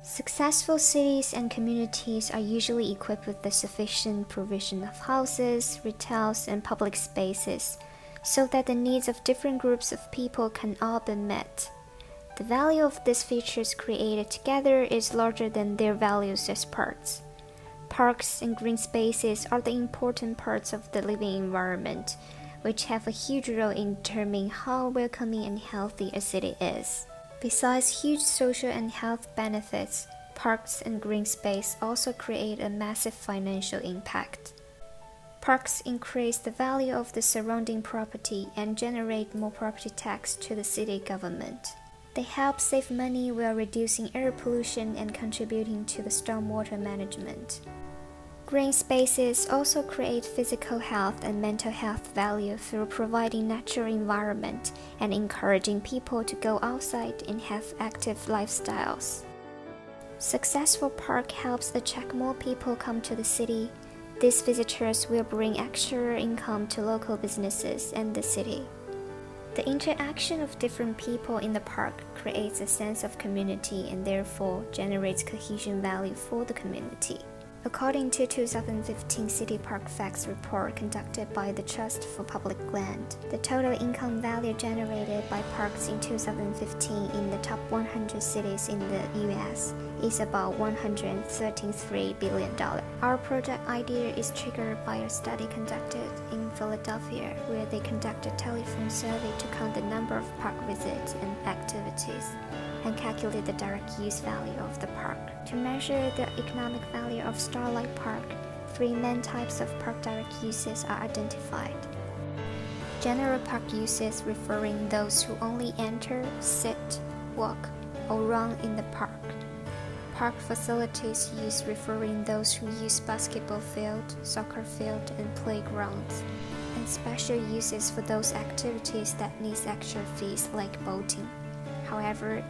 Successful cities and communities are usually equipped with the sufficient provision of houses, retails, and public spaces, so that the needs of different groups of people can all be met. The value of these features created together is larger than their values as parts. Parks and green spaces are the important parts of the living environment, which have a huge role in determining how welcoming and healthy a city is. Besides huge social and health benefits, parks and green space also create a massive financial impact. Parks increase the value of the surrounding property and generate more property tax to the city government. They help save money while reducing air pollution and contributing to the stormwater management. Green spaces also create physical health and mental health value through providing natural environment and encouraging people to go outside and have active lifestyles. Successful park helps attract more people come to the city. These visitors will bring extra income to local businesses and the city. The interaction of different people in the park creates a sense of community and therefore generates cohesion value for the community. According to 2015 City Park Facts report conducted by the Trust for Public Land, the total income value generated by parks in 2015 in the top 100 cities in the US is about $133 billion. Our project idea is triggered by a study conducted in Philadelphia, where they conducted a telephone survey to count the number of park visits and activities and calculate the direct use value of the park. To measure the economic value of Starlight Park, three main types of park direct uses are identified. General park uses referring those who only enter, sit, walk, or run in the park. Park facilities use referring those who use basketball field, soccer field, and playgrounds. And special uses for those activities that need extra fees like boating. However,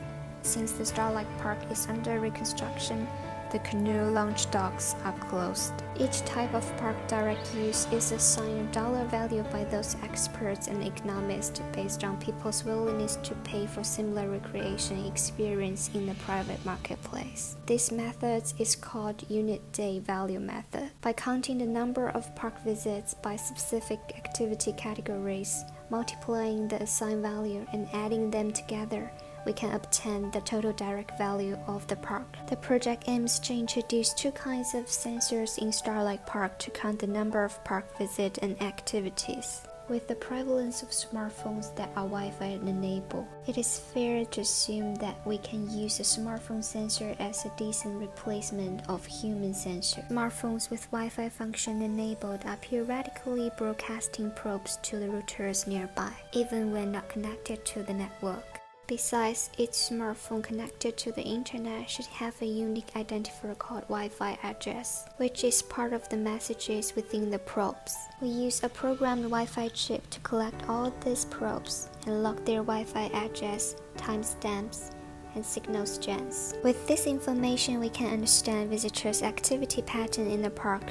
since the Starlight Park is under reconstruction, the canoe launch docks are closed. Each type of park direct use is assigned a dollar value by those experts and economists based on people's willingness to pay for similar recreation experience in the private marketplace. This method is called Unit Day Value Method. By counting the number of park visits by specific activity categories, multiplying the assigned value and adding them together, we can obtain the total direct value of the park. The project aims to introduce two kinds of sensors in Starlight Park to count the number of park visits and activities. With the prevalence of smartphones that are Wi-Fi enabled, it is fair to assume that we can use a smartphone sensor as a decent replacement of human sensor. Smartphones with Wi-Fi function enabled are periodically broadcasting probes to the routers nearby, even when not connected to the network. Besides, each smartphone connected to the internet should have a unique identifier called Wi-Fi address, which is part of the messages within the probes. We use a programmed Wi-Fi chip to collect all these probes and log their Wi-Fi address, timestamps, and signal strengths. With this information, we can understand visitors' activity pattern in the park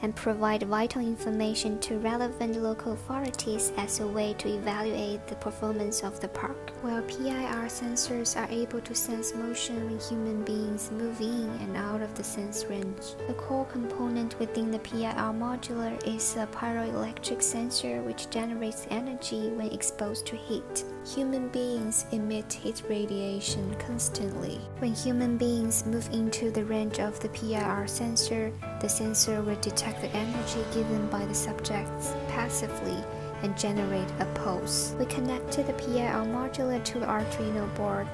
and provide vital information to relevant local authorities as a way to evaluate the performance of the park. While PIR sensors are able to sense motion when human beings move in and out of the sense range, the core component within the PIR modular is a pyroelectric sensor which generates energy when exposed to heat. Human beings emit heat radiation constantly. When human beings move into the range of the PIR sensor, the sensor will detect the energy given by the subjects passively and generate a pulse. We connected the PIR modular to the Arduino board,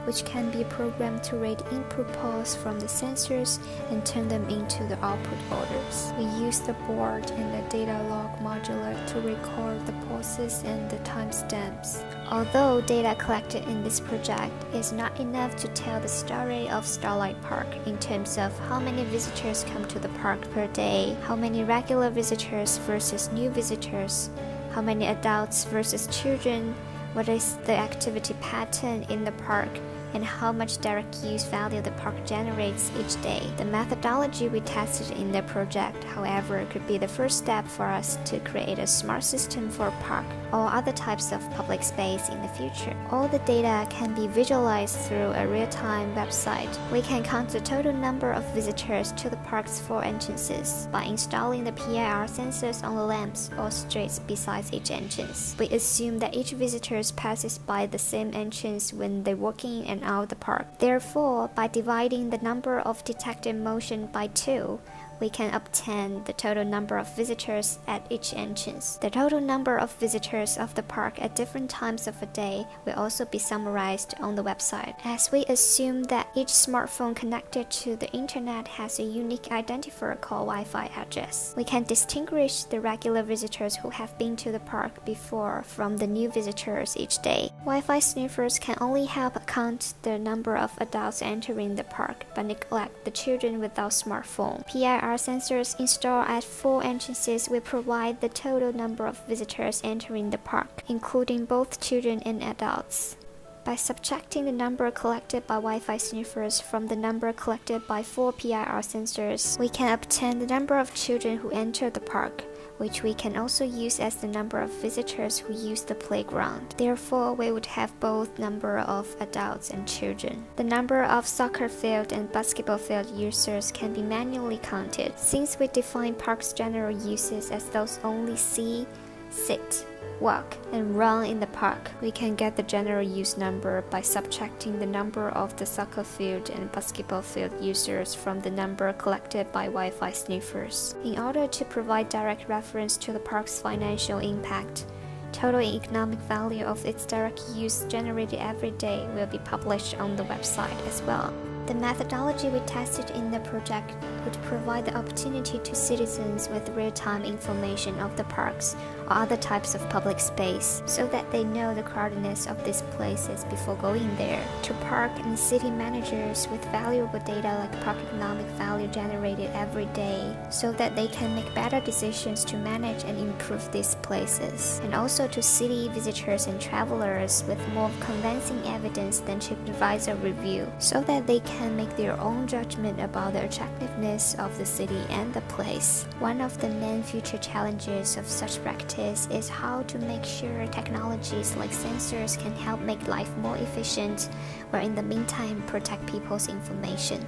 which can be programmed to read input pulse from the sensors and turn them into the output orders. We use the board and the data log modular to record the pulses and the timestamps. Although data collected in this project is not enough to tell the story of Starlight Park in terms of how many visitors come to the park per day, how many regular visitors versus new visitors, how many adults versus children, what is the activity pattern in the park, and how much direct use value the park generates each day. The methodology we tested in the project, however, could be the first step for us to create a smart system for a park or other types of public space in the future. All the data can be visualized through a real-time website. We can count the total number of visitors to the park's 4 entrances by installing the PIR sensors on the lamps or streets besides each entrance. We assume that each visitor passes by the same entrance when they walk in and out the park. Therefore, by dividing the number of detected motion by 2, we can obtain the total number of visitors at each entrance. The total number of visitors of the park at different times of the day will also be summarized on the website. As we assume that each smartphone connected to the internet has a unique identifier called Wi-Fi address, we can distinguish the regular visitors who have been to the park before from the new visitors each day. Wi-Fi sniffers can only help count the number of adults entering the park, but neglect the children without smartphone. PIR sensors installed at 4 entrances will provide the total number of visitors entering the park, including both children and adults. By subtracting the number collected by Wi-Fi sniffers from the number collected by 4 PIR sensors, we can obtain the number of children who enter the park, which we can also use as the number of visitors who use the playground. Therefore, we would have both number of adults and children. The number of soccer field and basketball field users can be manually counted. Since we define park's general uses as those only see, sit, walk, and run in the park, we can get the general use number by subtracting the number of the soccer field and basketball field users from the number collected by Wi-Fi sniffers. In order to provide direct reference to the park's financial impact, total economic value of its direct use generated every day will be published on the website as well. The methodology we tested in the project would provide the opportunity to citizens with real-time information of the parks or other types of public space so that they know the crowdedness of these places before going there. To park and city managers with valuable data like park economic value generated every day so that they can make better decisions to manage and improve these places. And also to city visitors and travelers with more convincing evidence than TripAdvisor review so that they can make their own judgment about the attractiveness of the city and the place. One of the main future challenges of such practice is how to make sure technologies like sensors can help make life more efficient, while in the meantime protect people's information.